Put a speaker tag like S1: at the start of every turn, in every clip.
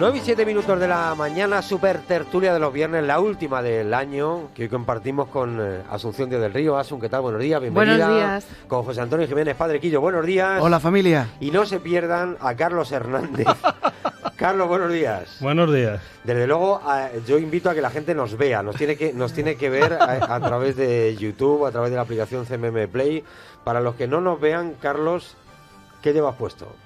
S1: 9:07 de la mañana, super tertulia de los viernes, la última del año, que hoy compartimos con Asunción Díaz del Río. Asun, ¿qué tal? Buenos días, bienvenida.
S2: Buenos días.
S1: Con José Antonio Jiménez, Padre Quillo, buenos días.
S3: Hola, familia.
S1: Y no se pierdan a Carlos Hernández. Carlos, buenos días.
S4: Buenos días.
S1: Desde luego, yo invito a que la gente nos vea, nos tiene que ver a través de YouTube, a través de la aplicación CMM Play. Para los que no nos vean, Carlos, ¿qué llevas puesto?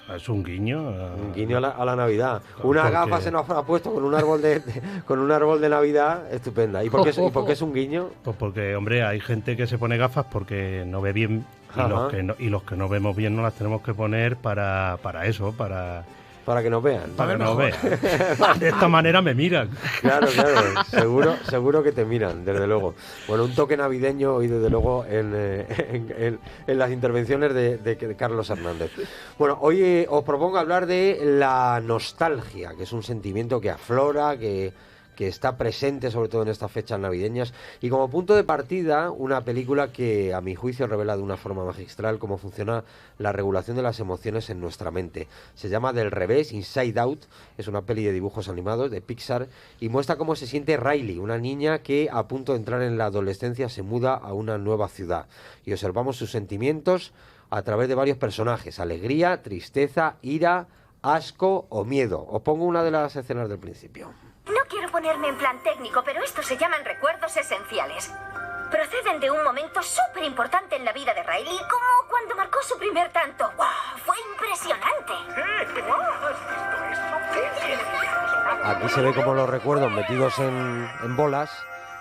S4: Es un guiño.
S1: Un guiño a la Navidad. Una gafa se nos ha puesto con un árbol de Navidad estupenda. ¿Y por qué es un guiño?
S4: Pues porque, hombre, hay gente que se pone gafas porque no ve bien y los que no vemos bien no las tenemos que poner para eso, para
S1: que nos vean.
S4: Para que nos vean. De esta manera me miran.
S1: Claro. Seguro que te miran, desde luego. Bueno, un toque navideño hoy, desde luego, en las intervenciones de Carlos Hernández. Bueno, hoy os propongo hablar de la nostalgia, que es un sentimiento que aflora, que está presente sobre todo en estas fechas navideñas, y como punto de partida una película que a mi juicio revela de una forma magistral cómo funciona la regulación de las emociones en nuestra mente. Se llama Del revés, Inside Out, es una peli de dibujos animados de Pixar y muestra cómo se siente Riley, una niña que a punto de entrar en la adolescencia se muda a una nueva ciudad, y observamos sus sentimientos a través de varios personajes: alegría, tristeza, ira, asco o miedo. Os pongo una de las escenas del principio.
S5: No quiero ponerme en plan técnico, pero estos se llaman recuerdos esenciales. Proceden de un momento súper importante en la vida de Riley, como cuando marcó su primer tanto. ¡Wow! ¡Fue impresionante!
S1: Aquí se ve como los recuerdos metidos en bolas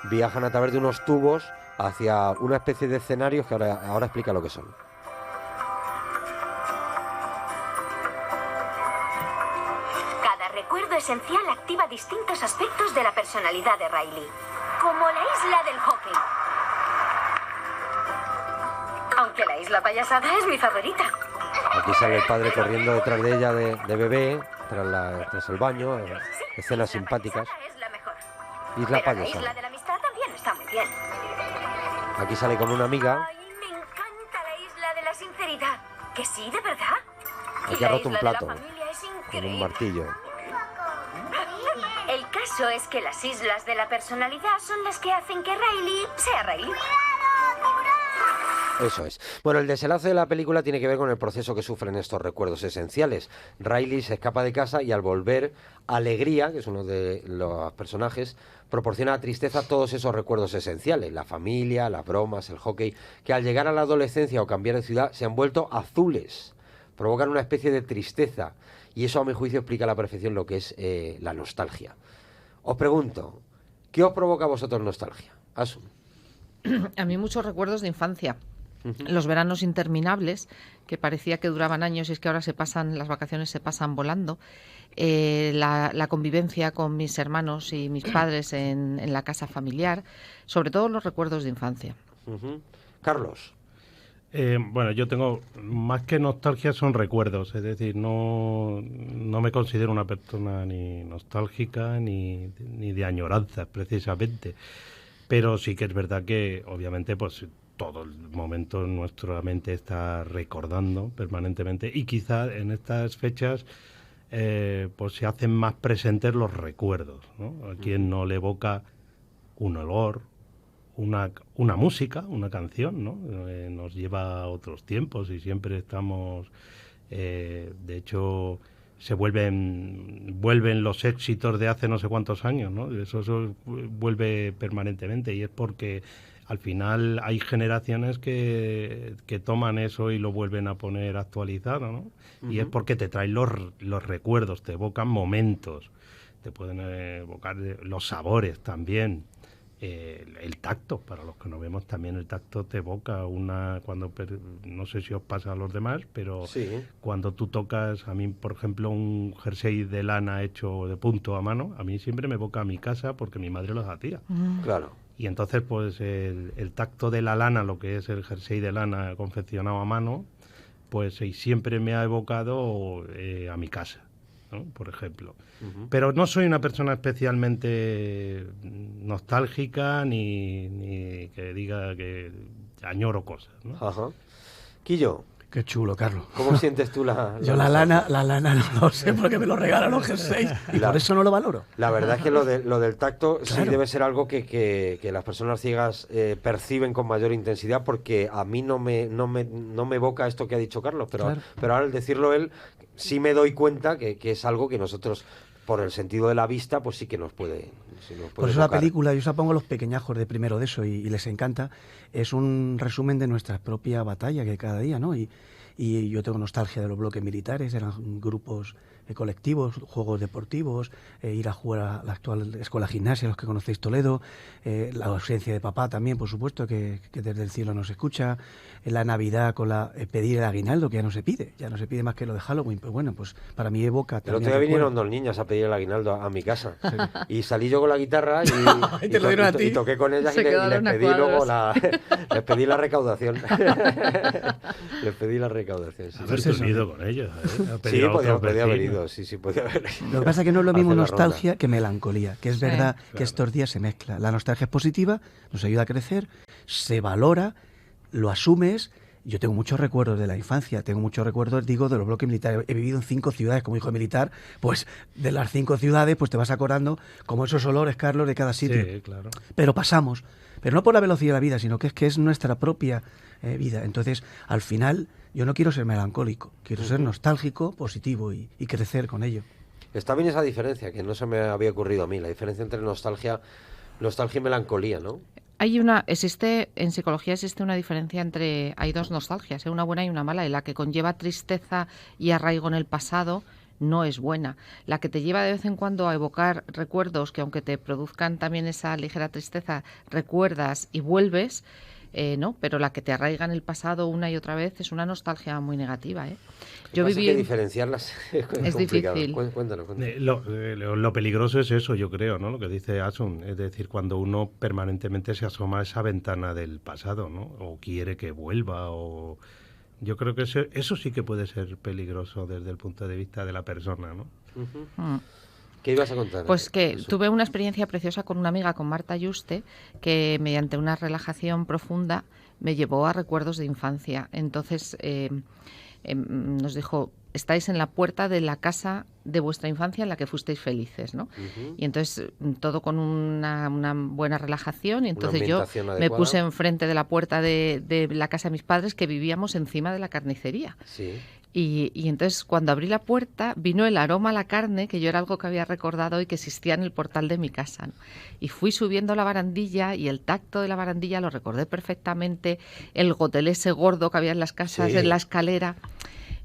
S1: viajan a través de unos tubos hacia una especie de escenarios que ahora explica lo que son.
S5: Recuerdo esencial activa distintos aspectos de la personalidad de Riley, como la isla del hockey. Aunque la isla payasada es mi favorita.
S1: Aquí sale el padre corriendo detrás de ella de bebé, tras el baño, escenas simpáticas.
S5: Es la mejor.
S1: Isla payasada.
S5: La isla de la amistad también está muy bien.
S1: Aquí sale con una amiga.
S5: Ay, me encanta la isla de la sinceridad. ¿Que sí, de verdad?
S1: Aquí ha roto un plato con un martillo.
S5: El caso es que las islas de la personalidad son las que hacen que Riley sea Riley.
S1: Eso es. Bueno, el desenlace de la película tiene que ver con el proceso que sufren estos recuerdos esenciales. Riley se escapa de casa y al volver, Alegría, que es uno de los personajes, proporciona a Tristeza todos esos recuerdos esenciales: la familia, las bromas, el hockey, que al llegar a la adolescencia o cambiar de ciudad se han vuelto azules. Provocan una especie de tristeza. Y eso, a mi juicio, explica a la perfección lo que es la nostalgia. Os pregunto, ¿qué os provoca a vosotros nostalgia? Asun.
S2: A mí muchos recuerdos de infancia. Los veranos interminables, que parecía que duraban años y es que ahora las vacaciones se pasan volando. La convivencia con mis hermanos y mis padres en la casa familiar. Sobre todo los recuerdos de infancia.
S1: Carlos.
S4: Bueno, yo tengo, más que nostalgia, son recuerdos, es decir, no me considero una persona ni nostálgica ni de añoranzas, precisamente, pero sí que es verdad que, obviamente, pues todo el momento nuestra mente está recordando permanentemente, y quizá en estas fechas pues se hacen más presentes los recuerdos, ¿no? A quien no le evoca un olor, una música, una canción, ¿no? Nos lleva a otros tiempos y siempre estamos, de hecho, vuelven los éxitos de hace no sé cuántos años, ¿no? Eso vuelve permanentemente, y es porque al final hay generaciones que toman eso y lo vuelven a poner actualizado, ¿no? Y es porque te traen los recuerdos, te evocan momentos, te pueden evocar los sabores también. El tacto, para los que no vemos, también el tacto te evoca no sé si os pasa a los demás, pero sí. Cuando tú tocas, a mí por ejemplo, un jersey de lana hecho de punto a mano, a mí siempre me evoca a mi casa porque mi madre los hacía.
S1: Claro.
S4: Y entonces pues el tacto de la lana, lo que es el jersey de lana confeccionado a mano, pues siempre me ha evocado a mi casa, ¿no? Por ejemplo. Pero no soy una persona especialmente nostálgica ni que diga que añoro cosas, ¿no?
S1: Ajá. Quillo.
S3: Qué chulo, Carlos.
S1: ¿Cómo sientes tú
S3: Yo la lana no lo sé porque me lo regalan los jerseys y por eso no lo valoro.
S1: La verdad es que lo del tacto
S3: Claro.
S1: sí debe ser algo que las personas ciegas perciben con mayor intensidad, porque a mí no me evoca esto que ha dicho Carlos, pero ahora al decirlo él sí me doy cuenta que es algo que nosotros, por el sentido de la vista, pues sí que nos puede
S3: Por eso la
S1: evocar.
S3: película, yo os la pongo a los pequeñajos de primero de eso y les encanta, es un resumen de nuestra propia batalla que cada día, ¿no? Y yo tengo nostalgia de los bloques militares, eran grupos colectivos, juegos deportivos, ir a jugar a la actual escuela gimnasia, los que conocéis Toledo, la ausencia de papá también, por supuesto, que desde el cielo nos escucha, la Navidad con pedir el aguinaldo, que ya no se pide más que lo de Halloween, pues bueno, pues para mí evoca...
S1: El otro día vinieron 2 niñas a pedir el aguinaldo a mi casa y salí yo con la guitarra
S3: Y te lo dieron a ti.
S1: y toqué con ellas
S2: Se
S1: y les
S2: quedaron a
S1: pedí
S2: cuadros.
S1: luego les pedí la recaudación. Les pedí la recaudación. Sí,
S4: Haber
S3: eso.
S4: ido con ellos. A
S1: Sí,
S4: pedir a otros
S1: podía haber
S4: vecinos.
S1: ido, sí, podía haber ido.
S3: Lo que pasa es que no es lo mismo
S1: Hacer la
S3: nostalgia
S1: ronda.
S3: que melancolía, que es
S2: Sí,
S3: verdad que
S4: claro.
S3: estos días se mezcla. La nostalgia es positiva, nos ayuda a crecer, se valora, lo asumes. Yo tengo muchos recuerdos de la infancia, tengo muchos recuerdos, digo, de los bloques militares. He vivido en 5 ciudades como hijo militar, pues de las 5 ciudades pues te vas acordando como esos olores, Carlos, de cada sitio.
S4: Sí, claro.
S3: Pero pasamos, pero no por la velocidad de la vida, sino que es nuestra propia vida. Entonces, al final, yo no quiero ser melancólico, quiero ser nostálgico, positivo y crecer con ello.
S1: Está bien esa diferencia, que no se me había ocurrido a mí, la diferencia entre nostalgia y melancolía, ¿no?
S2: En psicología existe una diferencia hay 2 nostalgias, una buena y una mala, y la que conlleva tristeza y arraigo en el pasado no es buena. La que te lleva de vez en cuando a evocar recuerdos que, aunque te produzcan también esa ligera tristeza, recuerdas y vuelves, no, pero la que te arraiga en el pasado una y otra vez es una nostalgia muy negativa, ¿eh? Yo
S1: Pasa
S2: viví
S1: que diferenciarlas es complicado.
S2: difícil.
S1: Cuéntanos.
S4: Lo peligroso es eso, yo creo, ¿no? Lo que dice Asun, es decir, cuando uno permanentemente se asoma a esa ventana del pasado, ¿no? O quiere que vuelva, o... Yo creo que eso sí que puede ser peligroso desde el punto de vista de la persona, ¿no?
S2: Mm.
S1: ¿Qué ibas a contar?
S2: Pues que
S1: Eso.
S2: tuve una experiencia preciosa con una amiga, con Marta Yuste, que mediante una relajación profunda me llevó a recuerdos de infancia. Entonces nos dijo: estáis en la puerta de la casa de vuestra infancia en la que fuisteis felices, ¿no? Y entonces todo con una buena relajación, y entonces yo
S1: ambientación
S2: me
S1: adecuada.
S2: puse enfrente de la puerta de la casa de mis padres, que vivíamos encima de la carnicería.
S1: Sí.
S2: Y entonces, cuando abrí la puerta, vino el aroma a la carne, que yo era algo que había recordado y que existía en el portal de mi casa, ¿no? Y fui subiendo la barandilla, y el tacto de la barandilla lo recordé perfectamente, el gotelé ese gordo que había en las casas,
S1: Sí.
S2: en la escalera.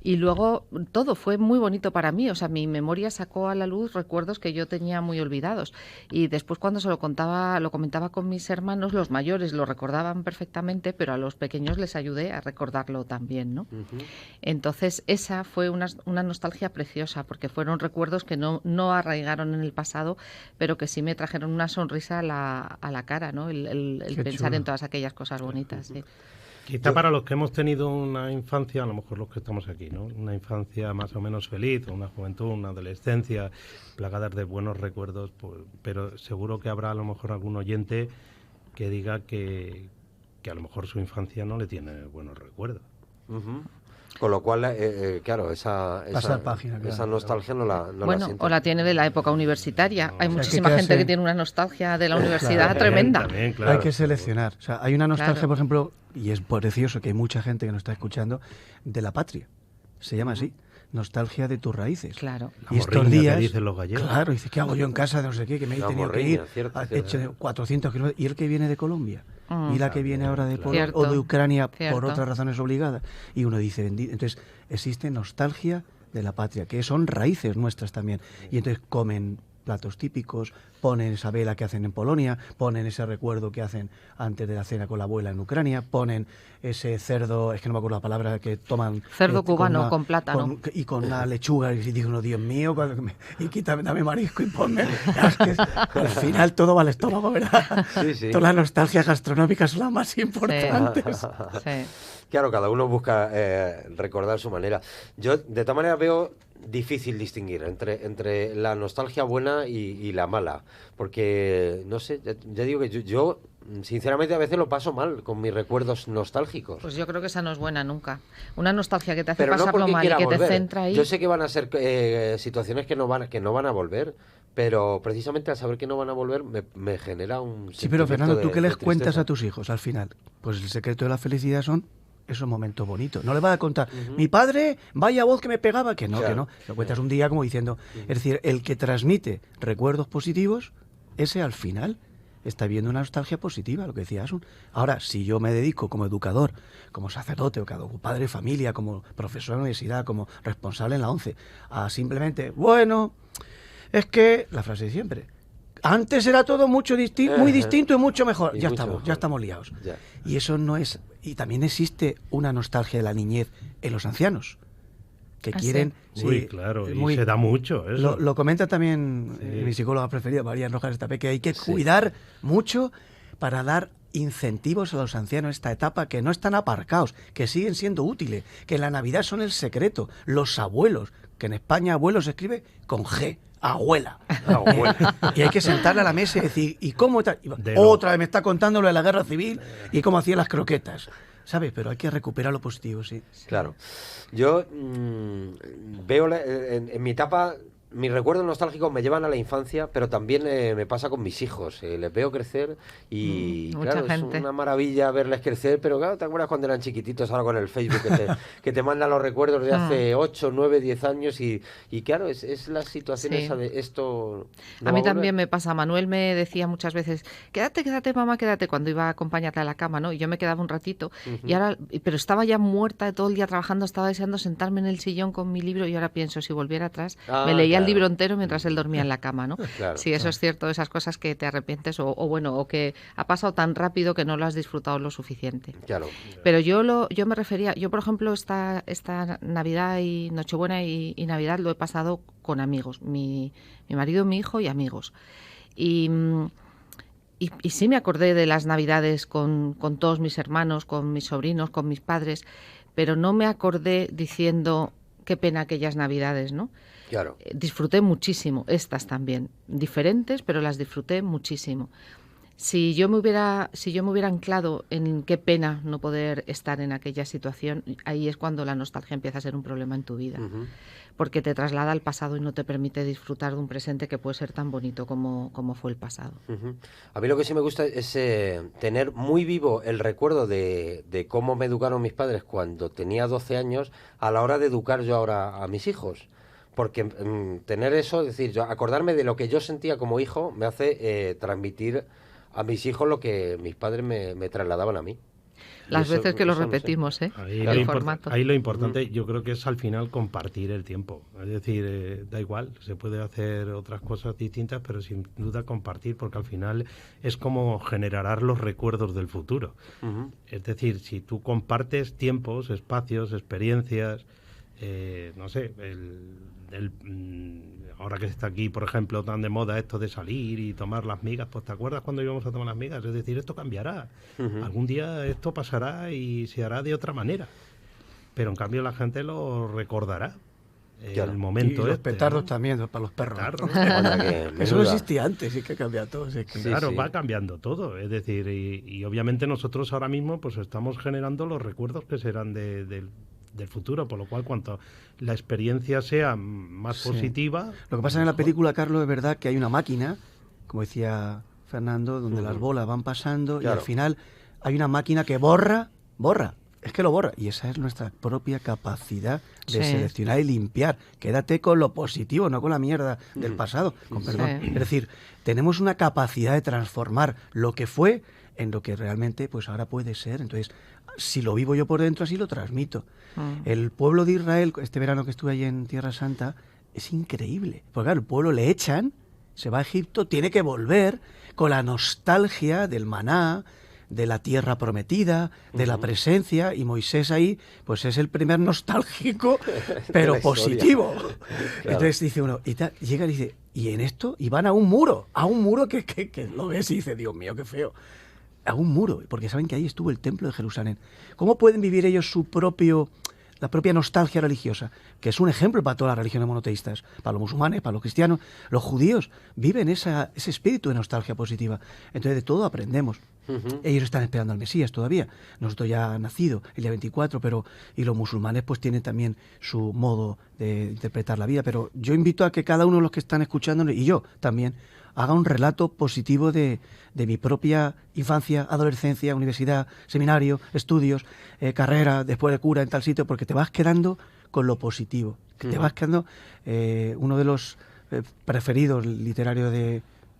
S2: Y luego todo fue muy bonito para mí, o sea, mi memoria sacó a la luz recuerdos que yo tenía muy olvidados. Y después, cuando lo comentaba con mis hermanos, los mayores lo recordaban perfectamente, pero a los pequeños les ayudé a recordarlo también, ¿no? Entonces, esa fue una nostalgia preciosa, porque fueron recuerdos que no arraigaron en el pasado, pero que sí me trajeron una sonrisa a la cara, ¿no? El
S3: Qué
S2: pensar
S3: chulo.
S2: en todas aquellas cosas bonitas, sí.
S4: Quizá para los que hemos tenido una infancia, a lo mejor los que estamos aquí, ¿no? Una infancia más o menos feliz, o una juventud, una adolescencia, plagadas de buenos recuerdos, pues, pero seguro que habrá a lo mejor algún oyente que diga que a lo mejor su infancia no le tiene buenos recuerdos.
S1: Ujú. Con lo cual, claro, esa
S3: página, claro.
S1: esa nostalgia no la
S2: Bueno,
S1: siente.
S2: o la tiene de la época universitaria. Hay
S3: que
S2: muchísima
S3: quedarse-
S2: gente que tiene una nostalgia de la universidad
S3: Claro.
S2: tremenda.
S4: También, claro.
S3: Hay que seleccionar. O sea, hay una nostalgia,
S2: Claro.
S3: por ejemplo, y es precioso que hay mucha gente que nos está escuchando, de la patria. Se llama así. Nostalgia de tus raíces.
S2: Claro.
S4: La
S3: Y estos
S4: morriña que
S3: días,
S4: dicen los gallegos.
S3: claro, dice, ¿qué hago yo en casa de no sé qué? Que me he
S1: La
S3: tenido que
S1: morriña,
S3: ir.
S1: cierto,
S3: Ha
S1: cierto.
S3: hecho 400 kilómetros. ¿Y el que viene de Colombia?
S2: Mm.
S3: ¿Y la que viene ahora de Polonia?
S2: Cierto.
S3: O de Ucrania
S2: Cierto.
S3: por otras razones obligadas? Y uno dice, entonces existe nostalgia de la patria, que son raíces nuestras también. Y entonces comen platos típicos, ponen esa vela que hacen en Polonia, ponen ese recuerdo que hacen antes de la cena con la abuela en Ucrania, ponen ese cerdo, es que no me acuerdo la palabra, que toman...
S2: Cerdo cubano con plátano.
S3: Y con la lechuga, y digo, no, Dios mío, y quítame, dame marisco y ponme... Es que al final todo va al estómago, ¿verdad?
S1: Sí, sí.
S3: Todas las nostalgias gastronómicas son las más importantes.
S2: Sí.
S1: Claro, cada uno busca recordar su manera. Yo, de todas maneras, veo difícil distinguir entre la nostalgia buena y la mala. Porque, no sé, ya digo que yo sinceramente a veces lo paso mal con mis recuerdos nostálgicos.
S2: Pues yo creo que esa no es buena nunca. Una nostalgia que te hace
S1: Pero no
S2: pasarlo
S1: porque
S2: mal y
S1: quiera
S2: que te
S1: volver.
S2: centra ahí.
S1: Yo sé que van a ser situaciones que no van a volver, pero precisamente al saber que no van a volver me genera un
S3: Sí, pero Fernando, ¿tú qué les cuentas
S1: tristeza.
S3: a tus hijos al final? Pues el secreto de la felicidad son esos momentos bonitos. No le vas a contar, mi padre, vaya voz que me pegaba, que no,
S1: Claro.
S3: que no. Lo cuentas un día como diciendo, es decir, el que transmite recuerdos positivos, ese al final está viendo una nostalgia positiva, lo que decía Asun. Ahora, si yo me dedico como educador, como sacerdote, o como padre de familia, como profesor de la universidad, como responsable en la ONCE, a simplemente, bueno, es que, la frase de siempre, antes era todo mucho muy distinto y mucho mejor.
S1: Y
S3: Ya
S1: mucho
S3: estamos,
S1: mejor.
S3: ya estamos liados.
S1: Ya.
S3: Y eso no es... Y también existe una nostalgia de la niñez en los ancianos, que
S2: ¿Ah,
S3: quieren...
S2: sí?
S4: Uy,
S3: sí,
S4: claro, y
S3: muy-
S4: se da mucho eso.
S3: lo comenta también
S4: Sí.
S3: mi psicóloga preferida, María Rojas Estapé, que hay que cuidar mucho para dar incentivos a los ancianos en esta etapa, que no están aparcados, que siguen siendo útiles, que en la Navidad son el secreto. Los abuelos, que en España abuelo se escribe con G, abuela. Y hay que sentarle a la mesa y decir, ¿y cómo está? Y
S4: De
S3: otra vez me está contando lo de la guerra civil y cómo hacían las croquetas. ¿Sabes? Pero hay que recuperar lo positivo, sí.
S1: Claro. Yo veo en mi etapa, mis recuerdos nostálgicos me llevan a la infancia, pero también me pasa con mis hijos. Les veo crecer y
S2: Mucha
S1: claro,
S2: gente.
S1: es una maravilla verles crecer, pero claro, ¿te acuerdas cuando eran chiquititos ahora con el Facebook que te mandan los recuerdos de hace 8, 9, 10 años y claro, es la situación
S2: Sí.
S1: esa de esto... no
S2: A
S1: va
S2: mí
S1: volver?
S2: también me pasa. Manuel me decía muchas veces, quédate, mamá, quédate, cuando iba a acompañarte a la cama, ¿no? Y yo me quedaba un ratito, y ahora, pero estaba ya muerta de todo el día trabajando, estaba deseando sentarme en el sillón con mi libro, y ahora pienso, si volviera atrás,
S1: Ah,
S2: me leía el
S1: claro.
S2: libro entero mientras él dormía en la cama, ¿no?
S1: Claro,
S2: Sí, eso
S1: claro.
S2: es cierto, esas cosas que te arrepientes, o bueno, o que ha pasado tan rápido que no lo has disfrutado lo suficiente.
S1: Claro.
S2: Pero yo me refería, yo por ejemplo esta Navidad y Nochebuena y Navidad lo he pasado con amigos, mi marido, mi hijo y amigos. Y sí me acordé de las Navidades con todos mis hermanos, con mis sobrinos, con mis padres, pero no me acordé diciendo qué pena aquellas Navidades, ¿no?
S1: Claro.
S2: Disfruté muchísimo, estas también, diferentes, pero las disfruté muchísimo. Si yo me hubiera anclado en qué pena no poder estar en aquella situación, ahí es cuando la nostalgia empieza a ser un problema en tu vida, porque te traslada al pasado y no te permite disfrutar de un presente que puede ser tan bonito como fue el pasado.
S1: Ujú. A mí lo que sí me gusta es tener muy vivo el recuerdo de cómo me educaron mis padres cuando tenía 12 años a la hora de educar yo ahora a mis hijos. Porque tener eso, es decir, yo acordarme de lo que yo sentía como hijo me hace transmitir a mis hijos lo que mis padres me trasladaban a mí. Y
S2: Las
S1: eso-
S2: veces que lo
S1: eso no sé.
S2: repetimos, ¿eh?
S4: Ahí,
S2: El
S4: lo
S2: formato.
S4: ahí lo importante yo creo que es al final compartir el tiempo. Es decir, da igual, se puede hacer otras cosas distintas, pero sin duda compartir, porque al final es como generarás los recuerdos del futuro.
S1: Ujú.
S4: Es decir, si tú compartes tiempos, espacios, experiencias, no sé, ahora que está aquí, por ejemplo, tan de moda esto de salir y tomar las migas, pues ¿te acuerdas cuando íbamos a tomar las migas? Es decir, esto cambiará. Algún día esto pasará y se hará de otra manera. Pero en cambio la gente lo recordará.
S1: Claro.
S4: El
S3: Y
S4: momento
S3: los
S4: este,
S3: petardos
S4: ¿no?
S3: también, para los perros.
S4: Petardos.
S1: Anda, que
S3: Eso no
S1: menuda.
S3: existía antes, sí que cambia todo. Sí que...
S1: Sí,
S4: Claro,
S1: sí.
S4: va cambiando todo, es decir, y obviamente nosotros ahora mismo pues estamos generando los recuerdos que serán del futuro, por lo cual cuanto la experiencia sea más
S3: Sí.
S4: positiva...
S3: Lo que pasa en la
S4: mejor.
S3: película, Carlos, es verdad que hay una máquina, como decía Fernando, donde las bolas van pasando y
S1: Claro.
S3: al final hay una máquina que borra, es que lo borra. Y esa es nuestra propia capacidad de
S2: Sí.
S3: seleccionar y limpiar. Quédate con lo positivo, no con la mierda del pasado, con perdón.
S2: Sí.
S3: Es decir, tenemos una capacidad de transformar lo que fue en lo que realmente pues ahora puede ser. Entonces, si lo vivo yo por dentro, así lo transmito. El pueblo de Israel, este verano que estuve allí en Tierra Santa, es increíble. Porque claro, el pueblo le echan, se va a Egipto, tiene que volver con la nostalgia del maná, de la tierra prometida, de la presencia, y Moisés ahí, pues es el primer nostálgico, pero
S1: la historia.
S3: positivo.
S1: Claro.
S3: Entonces dice uno, llega y dice, y en esto, y van a un muro que lo ves y dice, Dios mío, qué feo. A un muro, porque saben que ahí estuvo el templo de Jerusalén. ¿Cómo pueden vivir ellos la propia nostalgia religiosa? Que es un ejemplo para todas las religiones monoteístas, para los musulmanes, para los cristianos. Los judíos viven ese espíritu de nostalgia positiva. Entonces de todo aprendemos. Ellos están esperando al Mesías todavía. Nosotros ya han nacido el día 24, y los musulmanes pues tienen también su modo de interpretar la vida. Pero yo invito a que cada uno de los que están escuchándonos, y yo también, haga un relato positivo de mi propia infancia, adolescencia, universidad, seminario, estudios, carrera, después de cura en tal sitio, porque te vas quedando con lo positivo. Te vas quedando uno de los preferidos literarios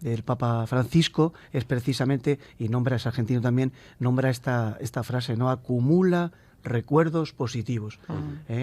S3: del Papa Francisco es precisamente, y es argentino también, nombra esta frase, ¿no? Acumula recuerdos positivos,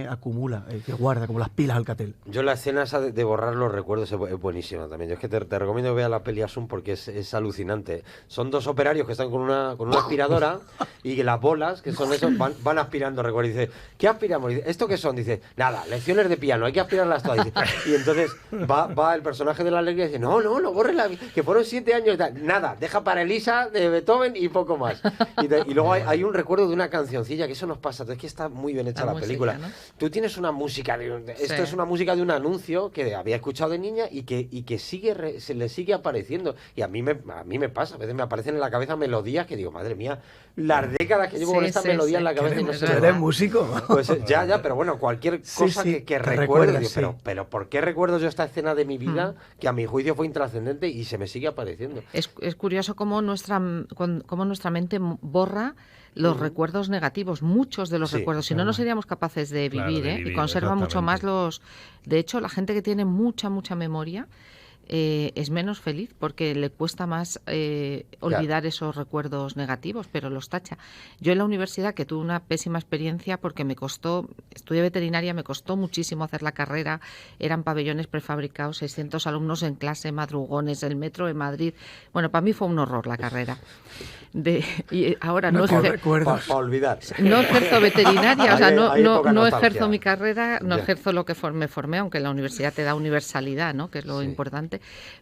S3: acumula, que guarda como las pilas Alcatel.
S1: Yo la escena esa de borrar los recuerdos es buenísima también. Yo es que te recomiendo que veas la peli Asun porque es alucinante. Son dos operarios que están con una aspiradora y que las bolas, que son esos, van aspirando recuerdos. Y dice, ¿qué aspiramos? Dice, ¿esto qué son? Dice, nada, lecciones de piano, hay que aspirarlas todas. Dice, y entonces va el personaje de la alegría y dice, no borres que fueron 7 años y tal. Nada, deja para Elisa de Beethoven y poco más. Y luego hay un recuerdo de una cancioncilla, que eso nos pasa, es que está muy bien hecha la película, ¿no? Tú tienes una música esto es una música de un anuncio que había escuchado de niña y que se le sigue apareciendo, y a mí me pasa, a veces me aparecen en la cabeza melodías que digo, madre mía, las décadas que llevo con esta melodía en la cabeza y no sé.
S3: ¿Eres músico?
S1: Pues ya, pero bueno, cualquier cosa que recuerde, pero ¿por qué recuerdo yo esta escena de mi vida que a mi juicio fue intrascendente y se me sigue apareciendo?
S2: Es curioso cómo nuestra mente borra los recuerdos negativos, muchos de los recuerdos, si no seríamos capaces de vivir, y conserva mucho más los... De hecho, la gente que tiene mucha memoria es menos feliz porque le cuesta más olvidar esos recuerdos negativos, pero los tacha. Yo en la universidad, que tuve una pésima experiencia porque estudié veterinaria, me costó muchísimo hacer la carrera, eran pabellones prefabricados, 600 alumnos en clase, madrugones, el metro de Madrid. Bueno, para mí fue un horror la carrera. Y ahora no
S1: para olvidar.
S2: No ejerzo veterinaria, o sea, no ejerzo mi carrera, no ejerzo lo que me formé, aunque la universidad te da universalidad, ¿no? Que es lo importante,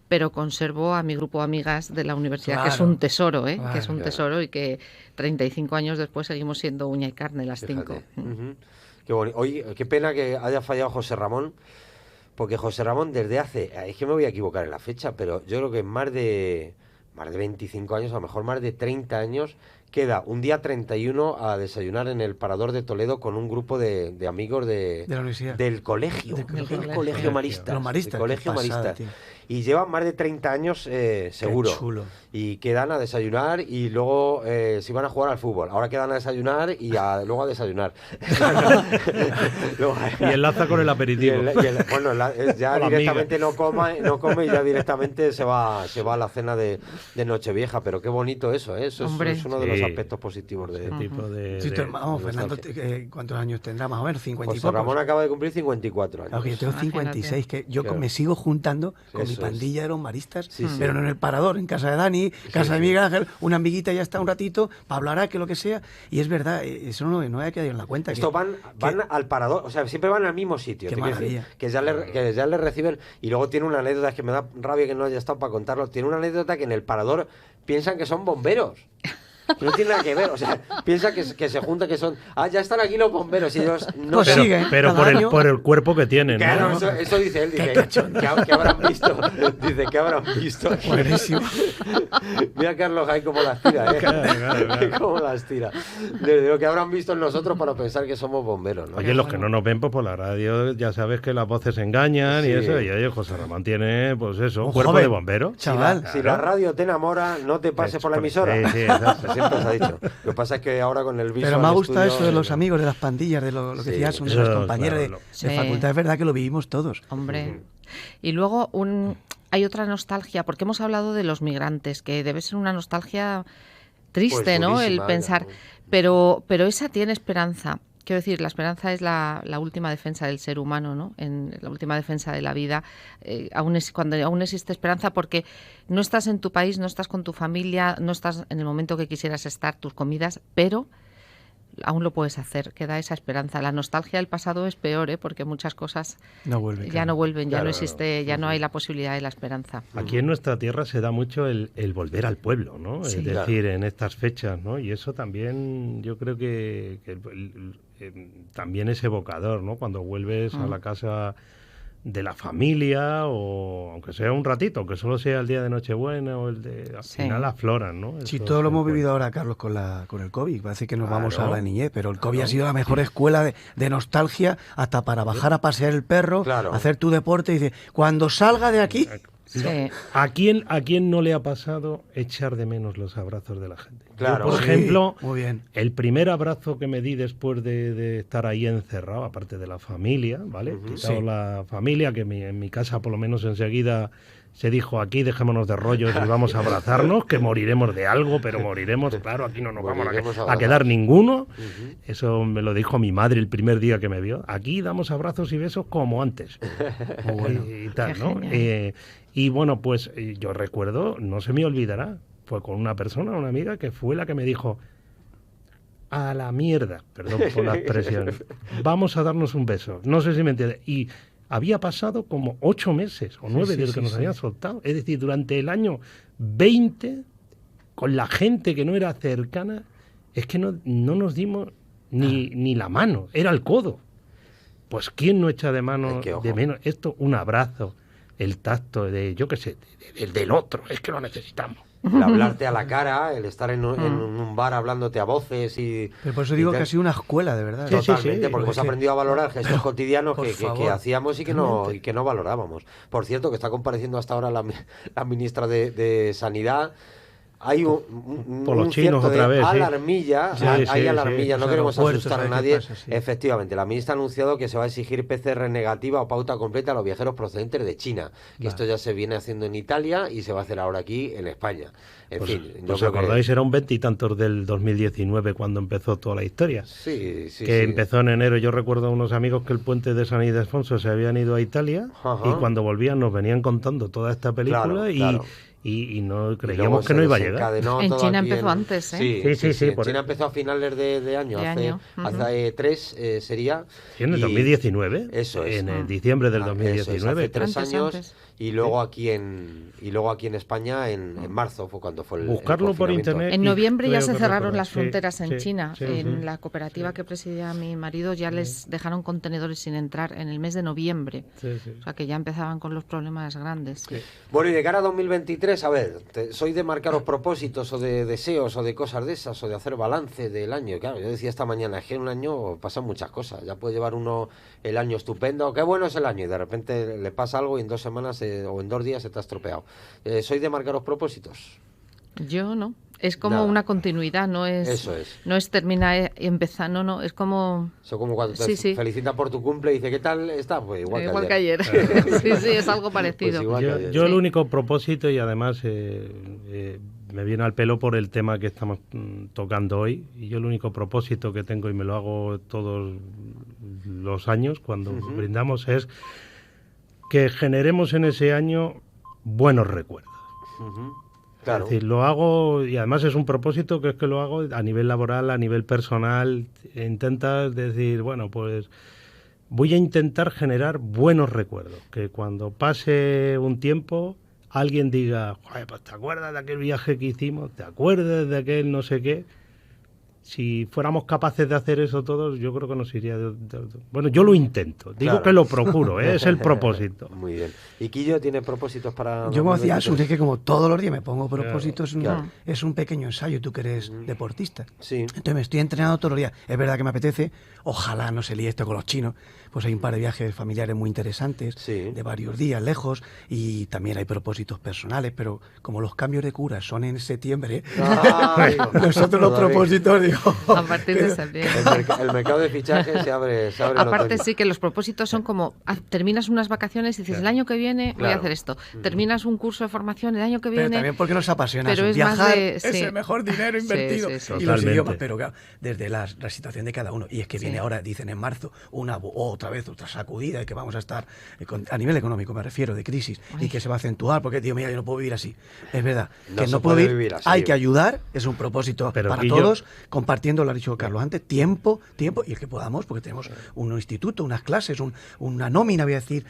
S2: pero conservo a mi grupo de amigas de la universidad, que es un tesoro, que es un tesoro, y que 35 años después seguimos siendo uña y carne las 5.
S1: Qué bonito. Oye, qué pena que haya fallado José Ramón, porque José Ramón desde hace, es que me voy a equivocar en la fecha, pero yo creo que más de 25 años, a lo mejor más de 30 años, queda un día 31 a desayunar en el Parador de Toledo con un grupo de amigos de
S3: la universidad,
S1: del colegio, del colegio marista.
S3: Los maristas.
S1: Colegio marista. Y llevan más de 30 años seguro.
S3: Qué chulo.
S1: Y quedan a desayunar y luego se iban a jugar al fútbol. Ahora quedan a desayunar y luego a desayunar.
S4: Y enlaza con el aperitivo.
S1: Ya directamente no come y ya directamente se va a la cena de Nochevieja. Pero qué bonito eso, ¿eh? Eso es uno de los aspectos positivos de
S4: tipo de...
S3: Sí, vamos, Fernando, ¿cuántos años tendrá más o menos? 50 y
S1: José
S3: pocos.
S1: Ramón acaba de cumplir 54 años.
S3: Yo tengo 56, que yo me sigo juntando con mi pandilla de los maristas, pero no en el Parador, en casa de Dani, casa de Miguel Ángel, una amiguita ya está un ratito para hablar, que lo que sea, y es verdad, eso no hay que dar en la cuenta.
S1: Esto van al Parador, o sea, siempre van al mismo sitio.
S3: Qué maravilla.
S1: Que ya le reciben, y luego tiene una anécdota, es que me da rabia que no haya estado para contarlo, tiene una anécdota que en el Parador piensan que son bomberos. No tiene nada que ver, o sea, piensa que se junta, que son... ya están aquí los bomberos y ellos no...
S3: Pues
S4: pero por el cuerpo que tienen,
S1: claro,
S4: ¿no?
S1: eso dice él, dice, ¿qué habrán visto? Dice, ¿qué habrán visto?
S3: Buenísimo.
S1: Mira Carlos ahí cómo las tira, Claro. Cómo las tira. Desde lo que habrán visto en nosotros para pensar que somos bomberos, ¿no?
S4: Oye, los que no nos ven, pues por la radio ya sabes que las voces engañan y eso, y oye, José Ramón tiene, pues eso, un cuerpo de bombero.
S3: Chaval.
S1: Si la radio te enamora, no te pases por la emisora.
S4: Sí, exacto.
S1: Siempre se ha dicho. Lo que pasa es que ahora con el visual...
S3: Pero me ha gustado eso de los amigos, de las pandillas, de lo que decías, de las compañeras de facultad. Es verdad que lo vivimos todos.
S2: Hombre. Y luego hay otra nostalgia, porque hemos hablado de los migrantes, que debe ser una nostalgia triste,
S1: pues
S2: ¿no? El pensar. Pero esa tiene esperanza. Quiero decir, la esperanza es la última defensa del ser humano, ¿no? La última defensa de la vida, cuando aún existe esperanza, porque no estás en tu país, no estás con tu familia, no estás en el momento que quisieras estar, tus comidas, pero aún lo puedes hacer, queda esa esperanza. La nostalgia del pasado es peor, porque muchas cosas no vuelven, ya no existe, ya no hay la posibilidad de la esperanza.
S4: Aquí en nuestra tierra se da mucho el volver al pueblo, ¿no?
S2: Sí.
S4: Es decir, en estas fechas, ¿no? Y eso también yo creo que también es evocador, ¿no? Cuando vuelves a la casa de la familia, o aunque sea un ratito, aunque solo sea el día de Nochebuena o el de... Al final afloran, ¿no?
S3: Sí,
S4: Eso
S3: todo lo hemos
S4: siempre.
S3: vivido ahora, Carlos, con el COVID. Parece que nos vamos a
S1: Claro.
S3: la niñez, pero el COVID ha sido la mejor escuela de nostalgia hasta para bajar a pasear el perro,
S1: Claro.
S3: hacer tu deporte y dice, cuando salga de aquí...
S2: Sí.
S4: ¿A quién no le ha pasado echar de menos los abrazos de la gente?
S1: Claro.
S4: Yo, por
S3: Sí,
S4: ejemplo,
S3: muy bien.
S4: el primer abrazo que me di después de estar ahí encerrado, aparte de la familia, ¿vale? Quitado
S3: Sí.
S4: la familia, que en mi casa por lo menos enseguida se dijo, aquí dejémonos de rollos y vamos a abrazarnos, que moriremos de algo, pero moriremos, claro, aquí no nos vamos
S1: Moriremos
S4: a
S1: abrazados.
S4: quedar ninguno. Eso me lo dijo mi madre el primer día que me vio. Aquí damos abrazos y besos como antes. Y tal,
S2: Qué
S4: ¿no?
S2: genial.
S4: Y bueno, pues yo recuerdo, no se me olvidará, fue con una persona, una amiga, que fue la que me dijo, a la mierda, perdón por la expresión, vamos a darnos un beso. No sé si me entiendes. Y había pasado como 8 meses o 9
S3: sí,
S4: desde
S3: sí,
S4: que nos
S3: sí.
S4: habían soltado. Es decir, durante el año 20, con la gente que no era cercana, es que no nos dimos ni la mano, era el codo. Pues ¿quién no echa de mano
S1: Es que, ojo.
S4: de menos esto? Un abrazo, el tacto de, yo qué sé, del otro, es que lo necesitamos.
S1: El hablarte a la cara, el estar en un bar hablándote a voces y...
S3: Pero por eso
S1: y
S3: digo
S1: tal.
S3: que ha sido una escuela, de verdad.
S4: Sí, sí,
S1: Totalmente, porque
S3: porque
S1: hemos
S3: es que-
S1: aprendido a valorar gestos cotidianos
S3: por
S1: que
S3: favor,
S1: hacíamos y que no valorábamos. Por cierto, que está compareciendo hasta ahora la ministra de Sanidad. Hay
S4: Por los
S1: un
S4: chinos
S1: cierto de
S4: otra vez, sí.
S1: alarmilla,
S4: Sí,
S1: hay
S4: sí,
S1: alarmilla,
S3: sí.
S1: no
S3: Los
S1: queremos
S3: aeropuertos,
S1: asustar a
S3: ¿sabes qué
S1: nadie.
S3: pasa? Sí.
S1: Efectivamente, la ministra ha anunciado que se va a exigir PCR negativa o pauta completa a los viajeros procedentes de China. Que esto ya se viene haciendo en Italia y se va a hacer ahora aquí en España. En
S4: Pues,
S1: fin, yo
S4: ¿os
S1: creo que-
S4: acordáis? Era un 20 y tantos del 2019 cuando empezó toda la historia.
S1: Sí, sí,
S4: Que
S1: sí.
S4: empezó en enero. Yo recuerdo a unos amigos que el puente de San Ildefonso se habían ido a Italia
S1: Ajá.
S4: y cuando volvían nos venían contando toda esta película
S1: Claro,
S4: y,
S1: claro.
S4: y no
S1: Y
S4: creíamos
S1: luego
S4: que
S1: se
S4: no iba a llegar.
S1: desencadenó
S2: En
S1: todo
S2: China
S1: aquí
S2: empezó antes, ¿eh?
S1: Sí,
S4: Sí,
S1: sí,
S4: sí,
S1: En
S4: por
S1: China
S4: eso.
S1: empezó a finales de año,
S2: De
S1: hace,
S2: año,
S1: hace 3 sería.
S4: Sí, en el
S1: y-
S4: 2019.
S1: Eso es.
S4: En el diciembre del
S1: Eso es,
S4: 2019.
S1: hace 3
S2: Antes,
S1: años.
S2: antes.
S1: Y luego aquí en España en marzo fue cuando fue el
S4: Buscarlo por
S1: confinamiento.
S4: internet.
S2: En
S4: Y
S2: noviembre ya
S4: creo
S2: se
S4: que
S2: cerraron
S4: recuerdo.
S2: las
S4: Sí,
S2: fronteras en
S4: sí,
S2: China.
S4: sí,
S2: En
S4: sí.
S2: la cooperativa que presidía mi marido ya les dejaron contenedores sin entrar en el mes de noviembre.
S4: Sí, sí.
S2: O sea que ya empezaban con los problemas grandes.
S1: Bueno, y de cara a 2023, a ver, ¿sois de marcaros propósitos o de deseos o de cosas de esas o de hacer balance del año? Claro, yo decía esta mañana, es que en un año pasan muchas cosas. Ya puede llevar uno el año estupendo, qué bueno es el año, y de repente le pasa algo y en 2 semanas o en 2 días se te ha estropeado. ¿Sois de marcaros propósitos?
S2: Yo no. Es como
S1: Nada.
S2: una continuidad, no es,
S1: Eso es.
S2: no es termina y empieza, no, es como
S1: Eso como cuando te
S2: Sí, sí.
S1: felicitan por tu cumple y dice, ¿qué tal está? Pues igual,
S2: que ayer. Sí, sí, es algo parecido.
S1: Pues igual que
S4: Yo,
S1: ayer.
S4: yo el
S2: Sí.
S4: único propósito, y además me viene al pelo por el tema que estamos tocando hoy, y yo el único propósito que tengo, y me lo hago todos los años cuando brindamos, es que generemos en ese año buenos recuerdos.
S1: Ujú. Claro.
S4: Es decir, lo hago, y además es un propósito que es que lo hago a nivel laboral, a nivel personal. Intentas decir, bueno, pues voy a intentar generar buenos recuerdos. Que cuando pase un tiempo, alguien diga, "Joder, pues ¿te acuerdas de aquel viaje que hicimos? ¿Te acuerdas de aquel no sé qué?". Si fuéramos capaces de hacer eso todos, yo creo que nos iría... Bueno, yo lo intento. Digo
S1: Claro.
S4: que lo procuro, ¿eh? Es el propósito.
S1: Muy bien. ¿Y Quillo tiene propósitos para...?
S3: Yo como hacía
S1: 2023?
S3: Asun, es que como todos los días me pongo propósitos,
S1: Claro.
S3: es un pequeño ensayo, tú que eres deportista.
S1: Sí.
S3: Entonces me estoy entrenando todos los días. Es verdad que me apetece, ojalá no se líe esto con los chinos, pues hay un par de viajes familiares muy interesantes,
S1: Sí.
S3: de varios días lejos, y también hay propósitos personales, pero como los cambios de cura son en septiembre,
S1: Ay,
S3: nosotros los
S1: todavía.
S3: propósitos, digo...
S2: A partir de septiembre.
S1: El mercado de fichaje se abre en
S2: Aparte
S1: otoño.
S2: sí que los propósitos son como terminas unas vacaciones y dices el año que viene voy a
S1: Claro.
S2: hacer esto. Terminas un curso de formación el año que
S3: Pero
S2: viene.
S3: también porque nos apasiona
S2: pero
S3: eso.
S2: es más
S3: Viajar
S2: de-
S3: es
S2: sí.
S3: el mejor dinero
S2: Sí,
S3: invertido.
S2: sí, sí.
S3: Y los
S4: Totalmente.
S3: idiomas, pero claro, desde la situación de cada uno. Y es que viene
S2: Sí.
S3: ahora, dicen en marzo, otra vez otra sacudida y que vamos a estar, a nivel económico me refiero, de crisis, y que se va a acentuar porque, tío, mira, yo no puedo vivir así. Es verdad,
S1: No
S3: que
S1: se
S3: no puedo
S1: puede
S3: vivir
S1: vivir así.
S3: hay que ayudar, es un propósito
S4: Pero
S3: para
S4: Guillo,
S3: todos, con compartiendo, lo ha dicho Carlos antes, tiempo, y el que podamos, porque tenemos un instituto, unas clases, una nómina, voy a decir,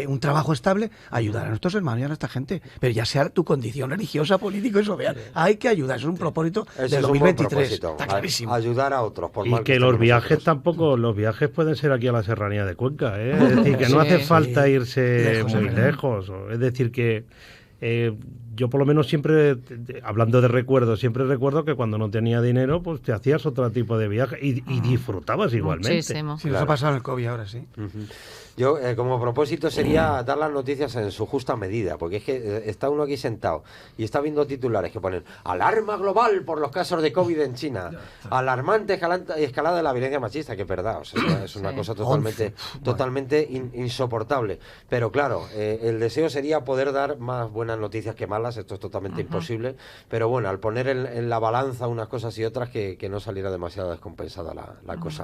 S3: un trabajo estable, ayudar a nuestros hermanos y a nuestra gente. Pero ya sea tu condición religiosa, político y social, hay que ayudar. Eso es un propósito del 2023. Está clarísimo.
S1: Ayudar a otros. Por
S4: y
S1: mal
S4: que los viajes tampoco, los viajes pueden ser aquí a la Serranía de Cuenca, ¿eh? Es decir, que no hace falta irse muy lejos. Es decir, que yo por lo menos siempre, hablando de recuerdos, siempre recuerdo que cuando no tenía dinero, pues te hacías otro tipo de viaje y disfrutabas igualmente.
S2: Muchísimo.
S3: Sí, nos ha pasado en el COVID ahora, sí.
S1: Yo, como propósito, sería dar las noticias en su justa medida, porque es que está uno aquí sentado y está viendo titulares que ponen alarma global por los casos de COVID en China, alarmante escalada de la violencia machista, que es verdad, o sea, es una cosa totalmente insoportable. Pero claro, el deseo sería poder dar más buenas noticias que malas, esto es totalmente imposible, pero bueno, al poner en la balanza unas cosas y otras, que no saliera demasiado descompensada la cosa.